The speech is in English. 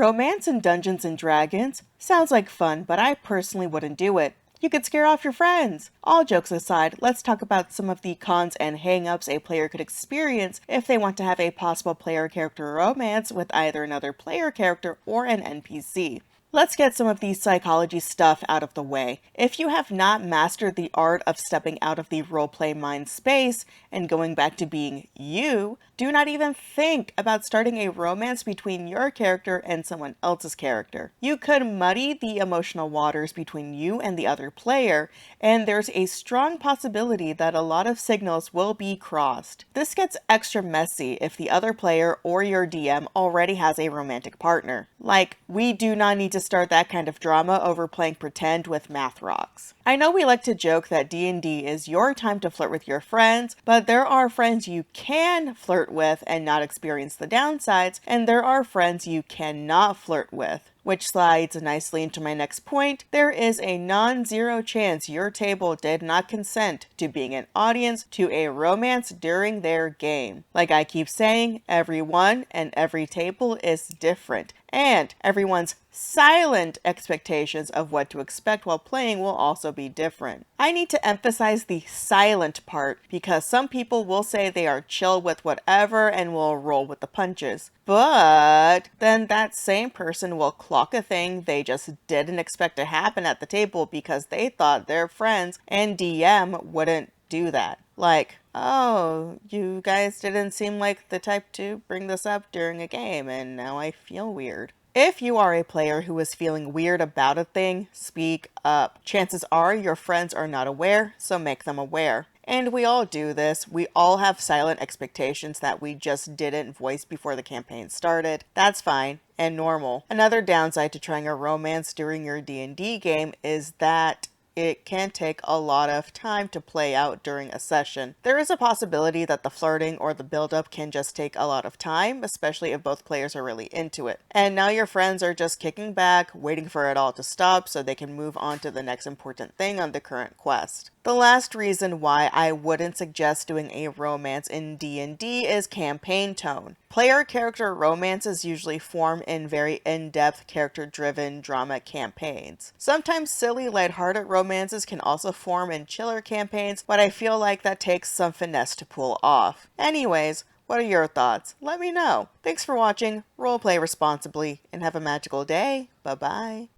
Romance in Dungeons and Dragons? Sounds like fun, but I personally wouldn't do it. You could scare off your friends. All jokes aside, let's talk about some of the cons and hang-ups a player could experience if they want to have a possible player-character romance with either another player character or an NPC. Let's get some of the psychology stuff out of the way. If you have not mastered the art of stepping out of the roleplay mind space and going back to being you, do not even think about starting a romance between your character and someone else's character. You could muddy the emotional waters between you and the other player, and there's a strong possibility that a lot of signals will be crossed. This gets extra messy if the other player or your DM already has a romantic partner. Like, we do not need to start that kind of drama over playing pretend with math rocks. I know we like to joke that D&D is your time to flirt with your friends, but there are friends you can flirt with and not experience the downsides, and there are friends you cannot flirt with. Which slides nicely into my next point. There is a non-zero chance your table did not consent to being an audience to a romance during their game. Like I keep saying, everyone and every table is different, and everyone's silent expectations of what to expect while playing will also be different. I need to emphasize the silent part because some people will say they are chill with whatever and will roll with the punches. But then that same person will clock a thing they just didn't expect to happen at the table because they thought their friends and DM wouldn't do that. Like, oh, you guys didn't seem like the type to bring this up during a game, and now I feel weird. If you are a player who is feeling weird about a thing, speak up. Chances are your friends are not aware, so make them aware. And we all do this. We all have silent expectations that we just didn't voice before the campaign started. That's fine and normal. Another downside to trying a romance during your D&D game is that it can take a lot of time to play out during a session. There is a possibility that the flirting or the build-up can just take a lot of time, especially if both players are really into it. And now your friends are just kicking back, waiting for it all to stop so they can move on to the next important thing on the current quest. The last reason why I wouldn't suggest doing a romance in D&D is campaign tone. Player-character romances usually form in very in-depth, character-driven drama campaigns. Sometimes silly, lighthearted romances can also form in chiller campaigns, but I feel like that takes some finesse to pull off. Anyways, what are your thoughts? Let me know. Thanks for watching, roleplay responsibly, and have a magical day. Bye-bye.